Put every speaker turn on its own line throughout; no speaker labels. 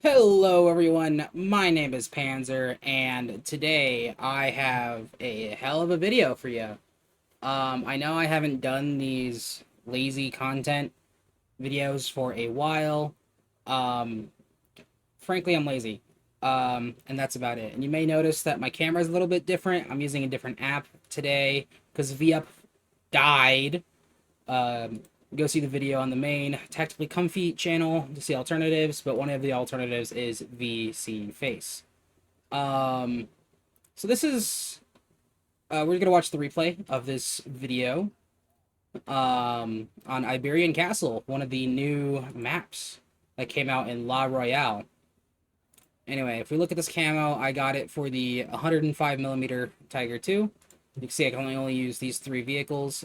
Hello everyone, my name is Panzer, and today I have a hell of a video for you. I know I haven't done these lazy content videos for a while. Um, Frankly, I'm lazy. And that's about it. And you may notice that my camera is a little bit different. I'm using a different app today because VUp died. Um, Go see the video on the main Tactically Comfy channel to see alternatives, but one of the alternatives is VC Face. Um, so this is, we're gonna watch the replay of this video on Iberian Castle, one of the new maps that came out in La Royale. Anyway, if we look at this camo, I got it for the 105mm Tiger 2. You can see I can only use these three vehicles: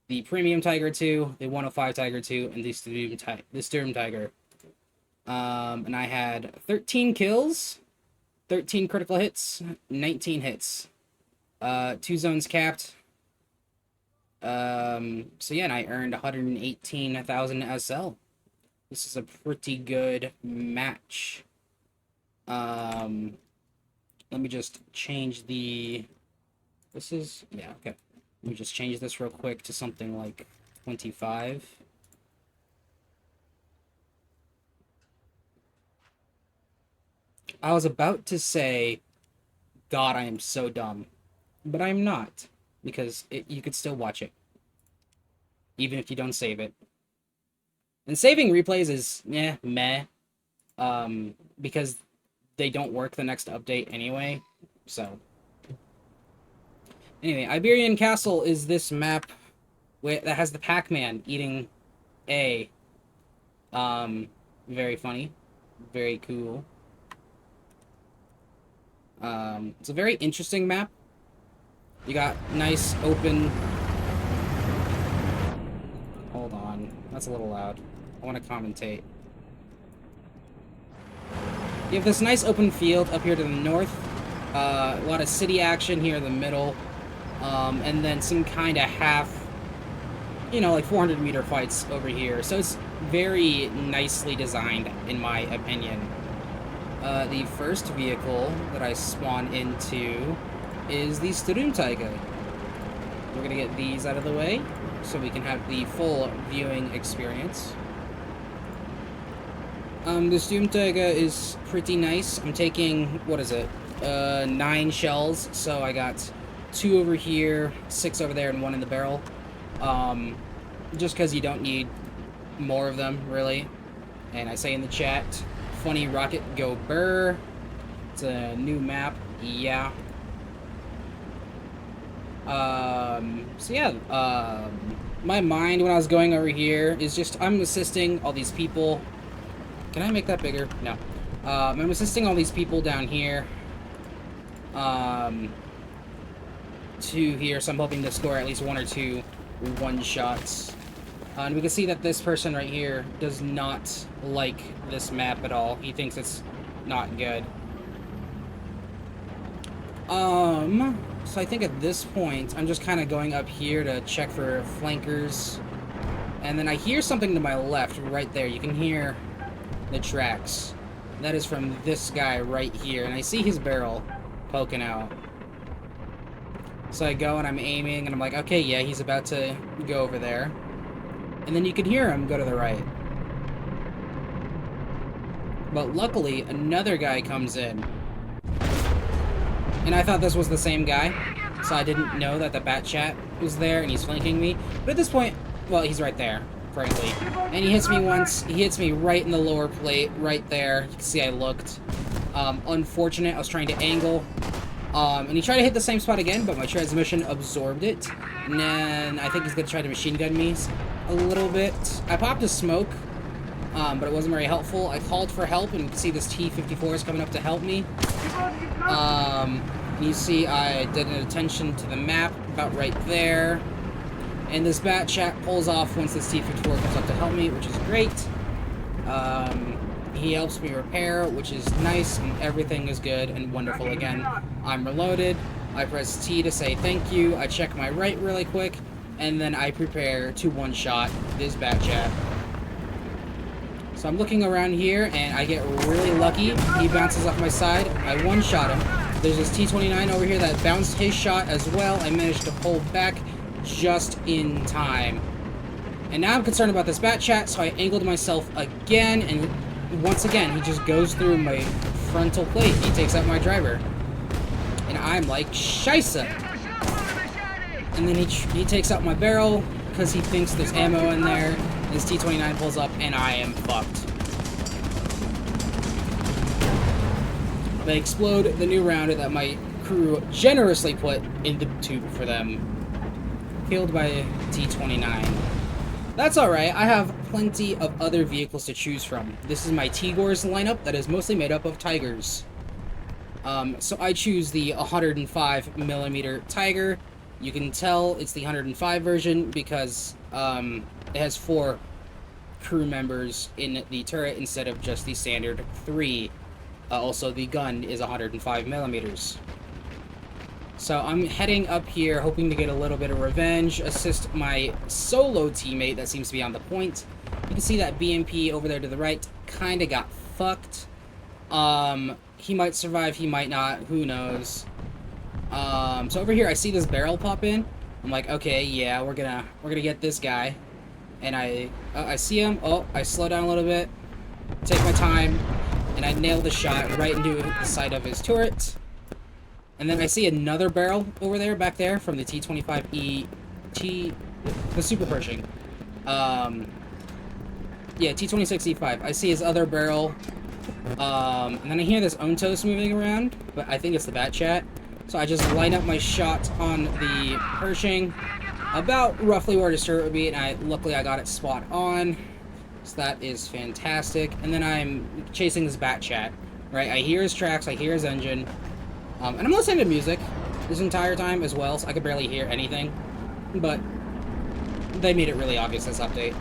the Premium Tiger 2, the 105 Tiger 2, and the Sturm Tiger. And I had 13 kills, 13 critical hits, 19 hits. 2 zones capped. So yeah, and I earned 118,000 SL. This is a pretty good match. Let me just change the... yeah, okay. Let me just change this real quick to something like 25. I was about to say, God, I am so dumb. But I'm not, because you could still watch it, even if you don't save it. And saving replays is, meh, because they don't work the next update anyway, so... Anyway, Iberian Castle is this map that has the Pac-Man eating A. Very funny. Very cool. It's a very interesting map. You got nice open... Hold on. That's a little loud. I want to commentate. You have this nice open field up here to the north. A lot of city action here in the middle. And then some kind of half, like 400-meter fights over here. So it's very nicely designed, in my opinion. The first vehicle that I spawn into is the Sturm Tiger. We're gonna get these out of the way so we can have the full viewing experience. The Sturm Tiger is pretty nice. I'm taking, what is it, 9 shells, so I got 2 over here, 6 over there, and 1 in the barrel. Just because you don't need more of them, really. And I say in the chat, funny rocket, go burr. It's a new map, yeah. So yeah, my mind when I was going over here is just, I'm assisting all these people. Can I make that bigger? No. I'm assisting all these people down here. To here, so I'm hoping to score at least 1 or 2 one-shots. And we can see that this person right here does not like this map at all. He thinks it's not good. So I think at this point, I'm just kind of going up here to check for flankers. And then I hear something to my left, right there. You can hear the tracks. That is from this guy right here. And I see his barrel poking out. So I go and I'm aiming, and I'm like, okay, yeah, he's about to go over there. And then you can hear him go to the right. But luckily, another guy comes in. And I thought this was the same guy, so I didn't know that the bat chat was there and he's flanking me. But at this point, well, he's right there, frankly. And he hits me once. He hits me right in the lower plate, right there. You can see I looked. Unfortunate, I was trying to angle. And he tried to hit the same spot again, but my transmission absorbed it. And then I think he's going to try to machine gun me a little bit. I popped a smoke, but it wasn't very helpful. I called for help, and you can see this T-54 is coming up to help me. You see I did an attention to the map about right there. And this bat chat pulls off once this T-54 comes up to help me, which is great. He helps me repair, which is nice, and everything is good and wonderful again. I'm reloaded. I press T to say thank you. I check my right really quick, and then I prepare to one-shot this bat chat. So I'm looking around here, and I get really lucky. He bounces off my side. I one-shot him. There's this T-29 over here that bounced his shot as well. I managed to pull back just in time. And now I'm concerned about this bat chat, so I angled myself again, and once again, he just goes through my frontal plate. He takes out my driver. And I'm like, Scheisse! And then he takes out my barrel, because he thinks there's ammo in there. His T-29 pulls up, and I am fucked. They explode the new round that my crew generously put in the tube for them. Killed by T-29. That's alright, I have plenty of other vehicles to choose from. This is my Tigors lineup that is mostly made up of Tigers. So I choose the 105mm Tiger. You can tell it's the 105 version because it has 4 crew members in the turret instead of just the standard 3. Also, the gun is 105mm. So I'm heading up here, hoping to get a little bit of revenge, assist my solo teammate that seems to be on the point. You can see that BMP over there to the right kind of got fucked. He might survive, he might not, who knows. So over here I see this barrel pop in. I'm like, okay, yeah, we're gonna get this guy. And I see him. Oh, I slow down a little bit, take my time, and I nail the shot right into the side of his turret. And then I see another barrel over there, back there, from the T-25E, the Super Pershing. Yeah, T-26E5. I see his other barrel. And then I hear this Ontos moving around, but I think it's the Bat Chat. So I just line up my shot on the Pershing, about roughly where his turret would be, and luckily I got it spot on. So that is fantastic. And then I'm chasing this Bat Chat, right? I hear his tracks, I hear his engine. And I'm listening to music this entire time as well, so I could barely hear anything. But they made it really obvious this update.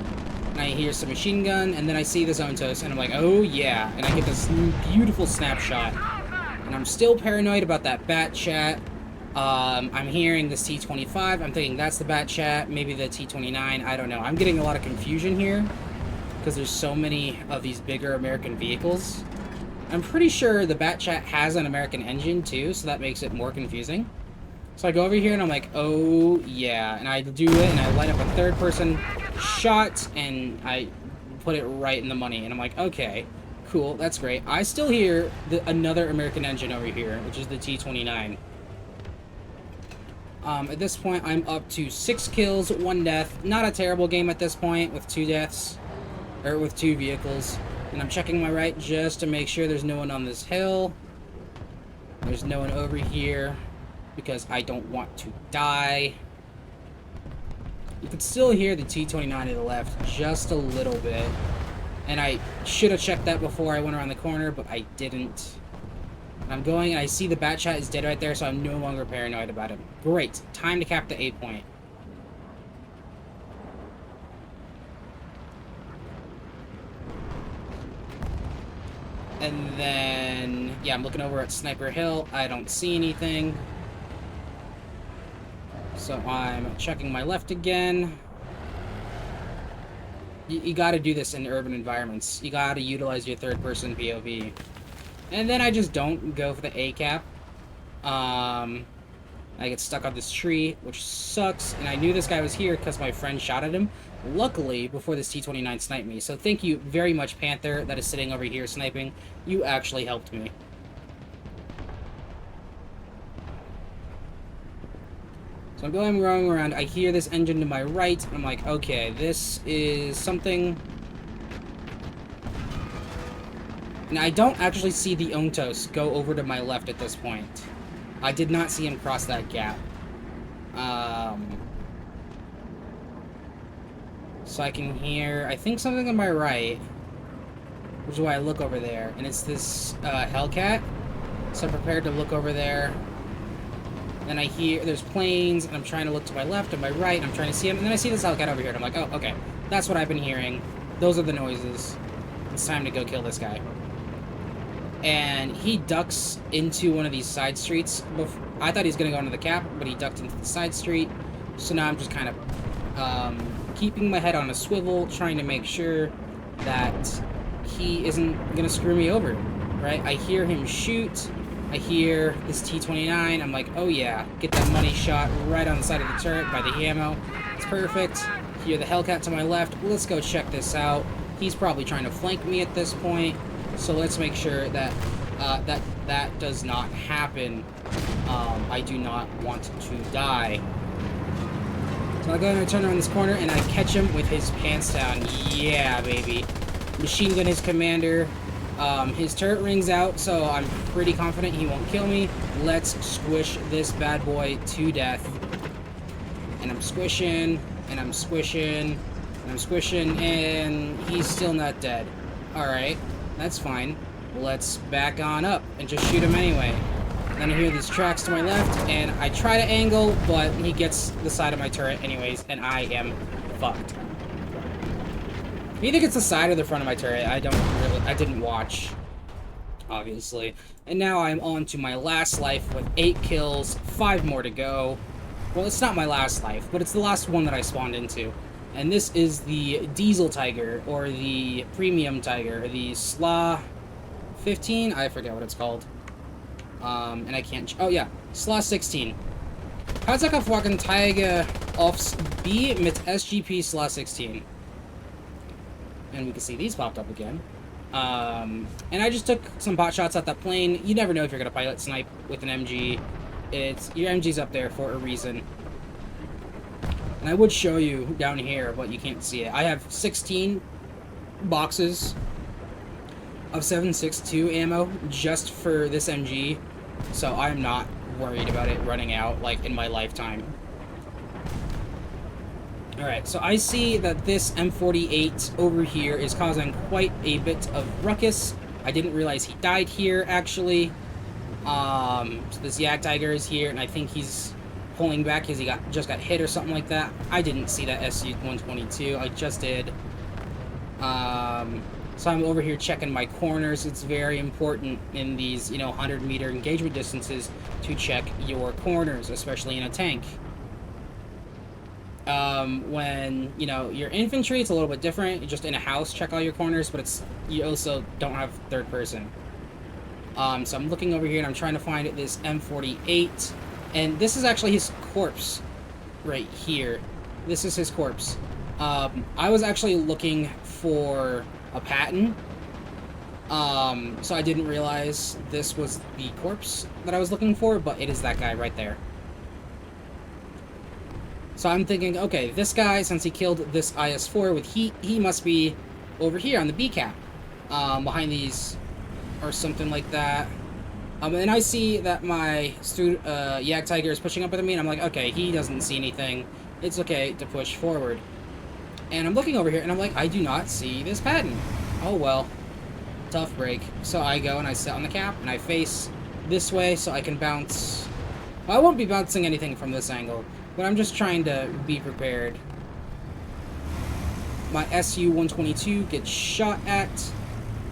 And I hear some machine gun, and then I see the Zontos, and I'm like, oh yeah. And I get this beautiful snapshot. And I'm still paranoid about that Bat Chat. I'm hearing this T-25. I'm thinking that's the Bat Chat, maybe the T-29. I don't know. I'm getting a lot of confusion here because there's so many of these bigger American vehicles. I'm pretty sure the Bat Chat has an American engine too, so that makes it more confusing. So I go over here and I'm like, oh yeah, and I do it and I light up a third person shot and I put it right in the money, and I'm like, okay, cool, that's great. I still hear another American engine over here, which is the T-29. At this point, I'm up to 6 kills, 1 death. Not a terrible game at this point with 2 deaths, or with 2 vehicles. And I'm checking my right just to make sure there's no one on this hill. There's no one over here because I don't want to die. You can still hear the T-29 to the left just a little bit. And I should have checked that before I went around the corner, but I didn't. I'm going and I see the Bat Chat is dead right there, so I'm no longer paranoid about him. Great. Time to cap the 8 point. And then, yeah, I'm looking over at Sniper Hill. I don't see anything. So I'm checking my left again. You gotta do this in urban environments. You gotta utilize your third-person POV. And then I just don't go for the A-cap. I get stuck on this tree, which sucks. And I knew this guy was here because my friend shot at him. Luckily, before this T-29 sniped me. So thank you very much, Panther, that is sitting over here sniping. You actually helped me. So I'm going around. I hear this engine to my right. I'm like, okay, this is something. And I don't actually see the Ontos go over to my left at this point. I did not see him cross that gap. So I can hear, I think, something on my right, which is why I look over there, and it's this Hellcat. So I'm prepared to look over there. Then I hear there's planes, and I'm trying to look to my left and my right, and I'm trying to see him, and then I see this Hellcat over here, and I'm like, oh, okay, that's what I've been hearing. Those are the noises. It's time to go kill this guy. And he ducks into one of these side streets. I thought he was going to go into the cap, but he ducked into the side street. So now I'm just kind of keeping my head on a swivel, trying to make sure that he isn't gonna screw me over, right? I hear him shoot. I hear this T-29. I'm like, oh yeah, get that money shot right on the side of the turret by the ammo. It's perfect. Hear the Hellcat to my left. Let's go check this out. He's probably trying to flank me at this point, so let's make sure that that does not happen. I do not want to die. So I go and I turn around this corner and I catch him with his pants down. Yeah, baby. Machine gun his commander. His turret rings out, so I'm pretty confident he won't kill me. Let's squish this bad boy to death. And I'm squishing, and I'm squishing, and I'm squishing, and he's still not dead. Alright, that's fine. Let's back on up and just shoot him anyway. Then I hear these tracks to my left, and I try to angle, but he gets the side of my turret anyways, and I am fucked. He either gets the side or the front of my turret. I didn't watch, obviously. And now I'm on to my last life with 8 kills, 5 more to go. Well, it's not my last life, but it's the last one that I spawned into. And this is the Diesel Tiger, or the Premium Tiger, the SLA 15? I forget what it's called. And I can't... Oh, yeah. SLA 16. Katsuo Tiger aufs B mit SGP SLA 16. And we can see these popped up again. And I just took some pot shots at that plane. You never know if you're going to pilot snipe with an MG. Your MG's up there for a reason. And I would show you down here, but you can't see it. I have 16 boxes of 7.62 ammo just for this MG. So I'm not worried about it running out, like, in my lifetime. Alright, so I see that this M48 over here is causing quite a bit of ruckus. I didn't realize he died here, actually. So this Yak Tiger is here, and I think he's pulling back because he just got hit or something like that. I didn't see that SU-122. I just did. So I'm over here checking my corners. It's very important in these, 100-meter engagement distances to check your corners, especially in a tank. When, you're infantry, it's a little bit different. You're just in a house, check all your corners, but you also don't have third person. So I'm looking over here, and I'm trying to find this M48, and this is actually his corpse right here. This is his corpse. I was actually looking for a Patton, so I didn't realize this was the corpse that I was looking for, but it is that guy right there. So I'm thinking, okay, this guy, since he killed this IS-4 with heat, he must be over here on the B cap, behind these, or something like that. And I see that my Yak Tiger is pushing up with me, and I'm like, okay, he doesn't see anything. It's okay to push forward. And I'm looking over here, and I'm like, I do not see this Patton. Oh well, tough break. So I go and I sit on the cap, and I face this way so I can bounce. Well, I won't be bouncing anything from this angle, but I'm just trying to be prepared. My SU-122 gets shot at,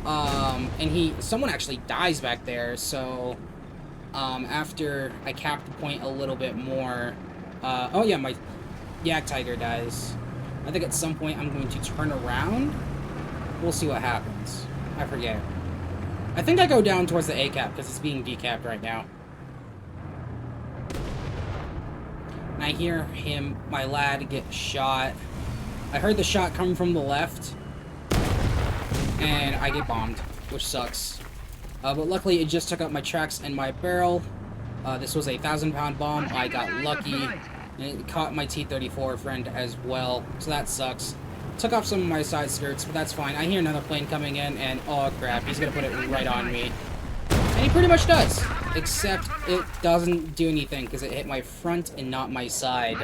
and someone actually dies back there, so, after I cap the point a little bit more, oh yeah, my Yak Tiger dies. I think at some point I'm going to turn around. We'll see what happens. I forget. I think I go down towards the A cap, because it's being decapped right now. And I hear my lad, get shot. I heard the shot come from the left, and I get bombed, which sucks. But luckily, it just took out my tracks and my barrel. This was a 1,000-pound bomb. I got lucky, and it caught my T-34 friend as well, so that sucks. Took off some of my side skirts, but that's fine. I hear another plane coming in, and oh crap, he's gonna put it right on me. And he pretty much does, except it doesn't do anything because it hit my front and not my side.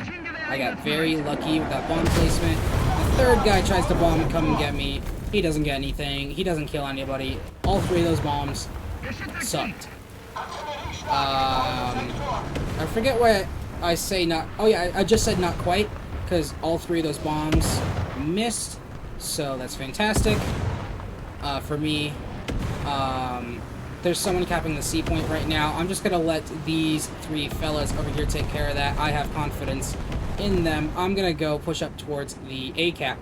I got very lucky with that bomb placement. The third guy tries to bomb and come and get me. He doesn't get anything. He doesn't kill anybody. All 3 of those bombs sucked. I forget why I say not... Oh yeah, I just said not quite, because all 3 of those bombs missed. So that's fantastic for me. There's someone capping the C point right now. I'm just gonna let these 3 fellas over here take care of that. I have confidence in them. I'm gonna go push up towards the A cap.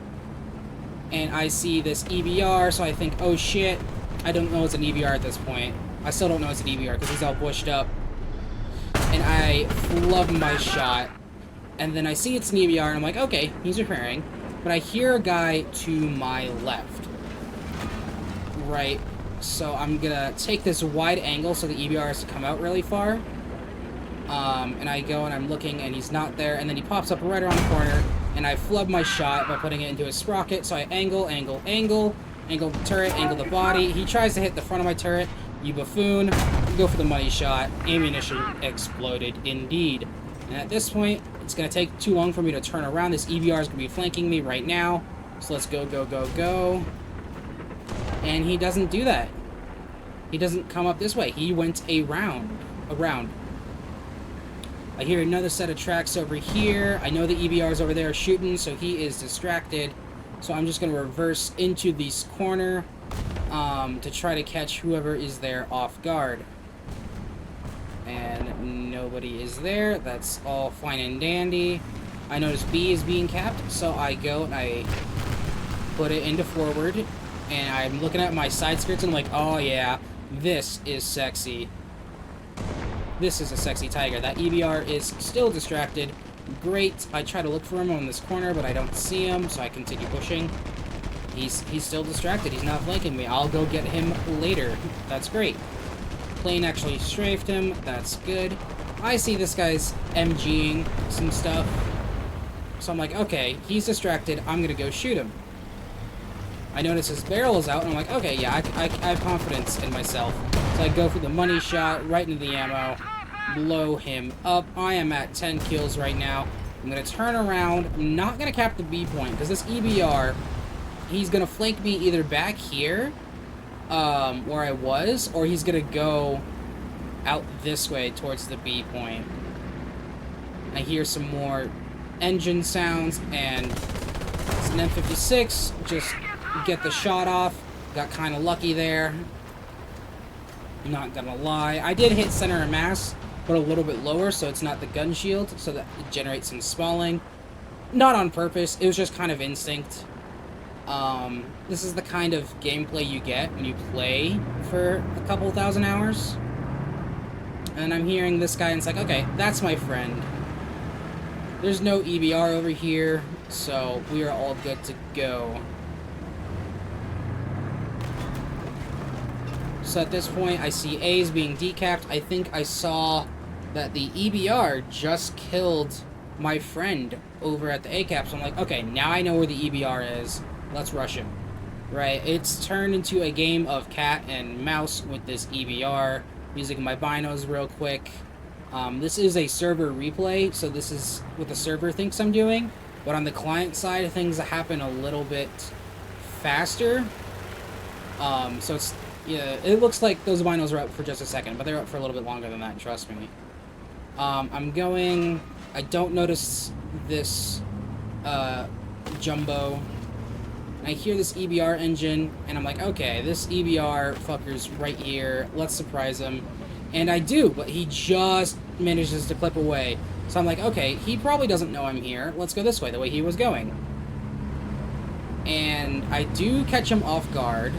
and I see this EBR, so I think, oh shit, I don't know it's an EBR at this point. I still don't know it's an EBR because he's all bushed up. And I flub my shot, and then I see it's an EBR, and I'm like, okay, he's repairing. But I hear a guy to my left. Right. So I'm gonna take this wide angle so the EBR has to come out really far. And I go and I'm looking and he's not there, and then he pops up right around the corner, and I flub my shot by putting it into a sprocket, so I angle the turret, angle the body. He tries to hit the front of my turret. You buffoon. You go for the money shot. Ammunition exploded indeed. And at this point, it's gonna take too long for me to turn around. This EBR is gonna be flanking me right now. So let's go, go, go, go. And he doesn't do that. He doesn't come up this way. He went around. I hear another set of tracks over here. I know the EBR's over there shooting, so he is distracted. So I'm just going to reverse into this corner to try to catch whoever is there off guard. And nobody is there. That's all fine and dandy. I notice B is being capped, so I go and I put it into forward. And I'm looking at my side skirts and I'm like, oh yeah, this is sexy. This is a sexy tiger. That EBR is still distracted. Great. I try to look for him on this corner, but I don't see him, so I continue pushing. He's still distracted. He's not flanking me. I'll go get him later. That's great. Plane actually strafed him. That's good. I see this guy's MGing some stuff. So I'm like, okay, he's distracted. I'm going to go shoot him. I notice his barrel is out, and I'm like, okay, yeah, I have confidence in myself. So I go for the money shot, right into the ammo, blow him up. I am at 10 kills right now. I'm going to turn around. I'm not going to cap the B point, because this EBR, he's going to flank me either back here, where I was, or he's going to go out this way towards the B point. I hear some more engine sounds, and it's an M56, just get the shot off. Got kind of lucky there. Not gonna lie. I did hit center of mass, but a little bit lower, so it's not the gun shield, so that it generates some spalling. Not on purpose, it was just kind of instinct. This is the kind of gameplay you get when you play for a couple thousand hours. And I'm hearing this guy, and it's like, okay, that's my friend. There's no EBR over here, so we are all good to go. So at this point, I see A's being decapped. I think I saw that the EBR just killed my friend over at the A cap. So I'm like, okay, now I know where the EBR is. Let's rush him. Right? It's turned into a game of cat and mouse with this EBR. Using my binos real quick. This is a server replay, so this is what the server thinks I'm doing. But on the client side, things happen a little bit faster. So it's... yeah, it looks like those binos are up for just a second, but they're up for a little bit longer than that, trust me. I'm going... I don't notice this jumbo. I hear this EBR engine, and I'm like, okay, this EBR fucker's right here. Let's surprise him. And I do, but he just manages to clip away. So I'm like, okay, he probably doesn't know I'm here. Let's go this way, the way he was going. And I do catch him off guard.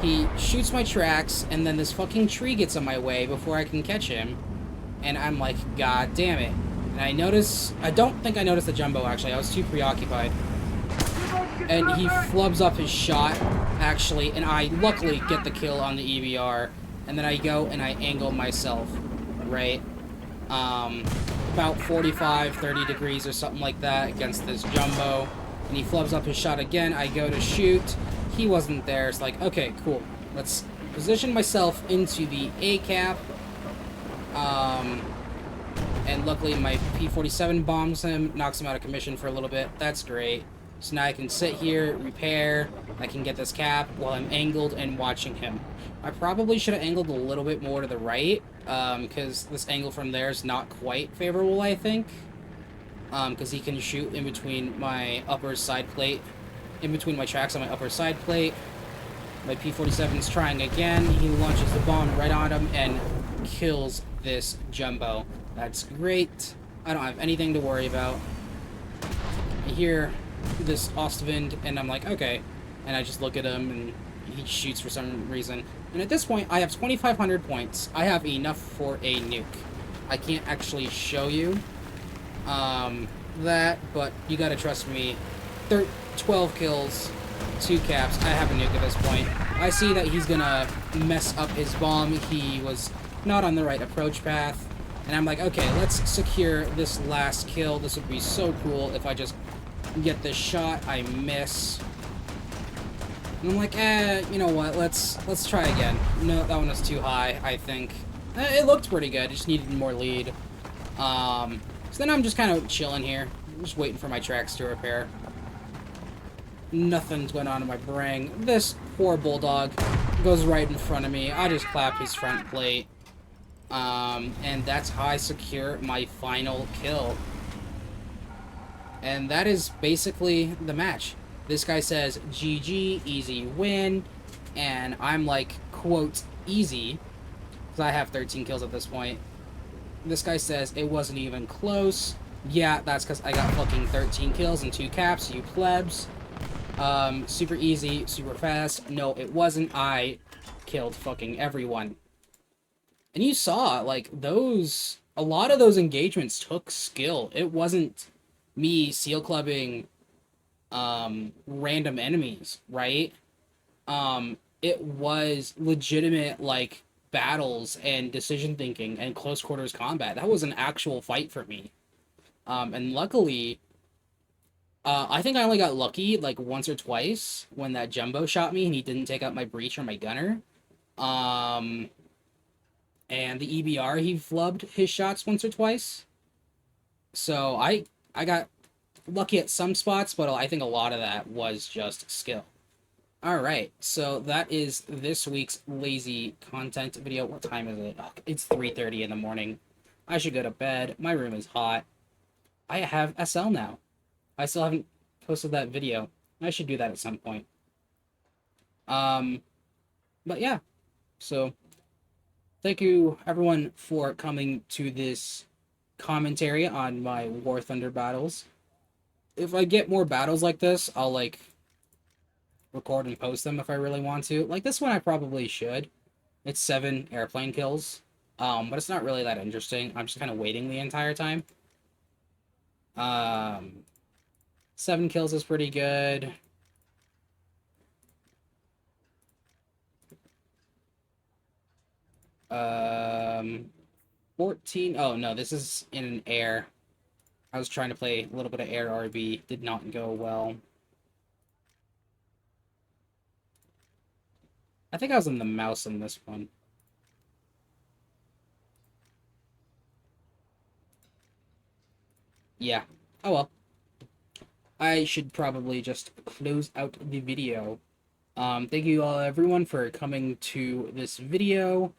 He shoots my tracks, and then this fucking tree gets in my way before I can catch him. And I'm like, god damn it. And I notice... I don't think I noticed the jumbo, actually. I was too preoccupied. And he flubs up his shot, actually, and I luckily get the kill on the EBR. And then I go and I angle myself, right? About 45, 30 degrees or something like that against this jumbo. And he flubs up his shot again. I go to shoot. He wasn't there. It's like, okay, cool. Let's position myself into the A cap. And luckily my P-47 bombs him, knocks him out of commission for a little bit. That's great. So now I can sit here, repair. I can get this cap while I'm angled and watching him. I probably should have angled a little bit more to the right, because this angle from there is not quite favorable, I think. Because he can shoot in between my upper side plate, in between my tracks on my upper side plate. My P-47 is trying again. He launches the bomb right on him and kills this jumbo. That's great. I don't have anything to worry about. I hear this Ostwind, and I'm like, okay. And I just look at him, and he shoots for some reason. And at this point, I have 2,500 points. I have enough for a nuke. I can't actually show you that, but you gotta trust me. 12 kills, 2 caps. I have a nuke at this point. I see that he's gonna mess up his bomb. He was not on the right approach path. And I'm like, okay, let's secure this last kill. This would be so cool if I just get this shot. I miss. And I'm like, you know what? Let's try again. No, that one was too high, I think. It looked pretty good. It just needed more lead. So then I'm just kind of chilling here. I'm just waiting for my tracks to repair. Nothing's going on in my brain. This poor bulldog goes right in front of me. I just clap his front plate. And that's how I secure my final kill. And that is basically the match. This guy says, GG, easy win. And I'm like, quote, easy. Because I have 13 kills at this point. This guy says, it wasn't even close. Yeah, that's because I got fucking 13 kills and 2 caps, you plebs. Super easy, super fast. No, it wasn't. I killed fucking everyone. And you saw, like, a lot of those engagements took skill. It wasn't me seal clubbing, random enemies, right? It was legitimate, like, battles and decision thinking and close quarters combat. That was an actual fight for me. And luckily, I think I only got lucky, like, once or twice when that jumbo shot me and he didn't take out my breach or my gunner. And the EBR, he flubbed his shots once or twice. So I got lucky at some spots, but I think a lot of that was just skill. Alright, so that is this week's lazy content video. What time is it? Oh, it's 3:30 in the morning. I should go to bed. My room is hot. I have SL now. I still haven't posted that video. I should do that at some point. But yeah. So, thank you, everyone, for coming to this commentary on my Warthunder battles. If I get more battles like this, I'll, like, record and post them if I really want to. Like, this one I probably should. It's 7 airplane kills. But it's not really that interesting. I'm just kind of waiting the entire time. 7 kills is pretty good. Um, 14. Oh, no, this is in an air. I was trying to play a little bit of air RB. Did not go well. I think I was in the mouse in this one. Yeah. Oh well. I should probably just close out the video. Thank you all, everyone, for coming to this video.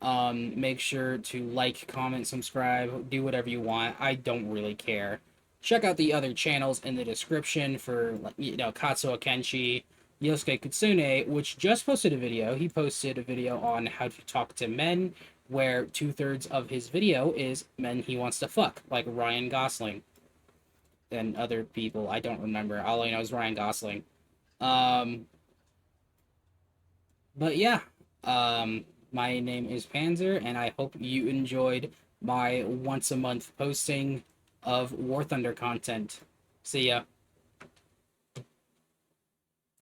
Make sure to like, comment, subscribe, do whatever you want. I don't really care. Check out the other channels in the description for, you know, Katsuo Kenchi, Yosuke Kitsune, which just posted a video. He posted a video on how to talk to men, where 2/3 of his video is men he wants to fuck, like Ryan Gosling and other people. I don't remember. All I know is Ryan Gosling. But yeah, my name is Panzer, and I hope you enjoyed my once a month posting of War Thunder content. See ya.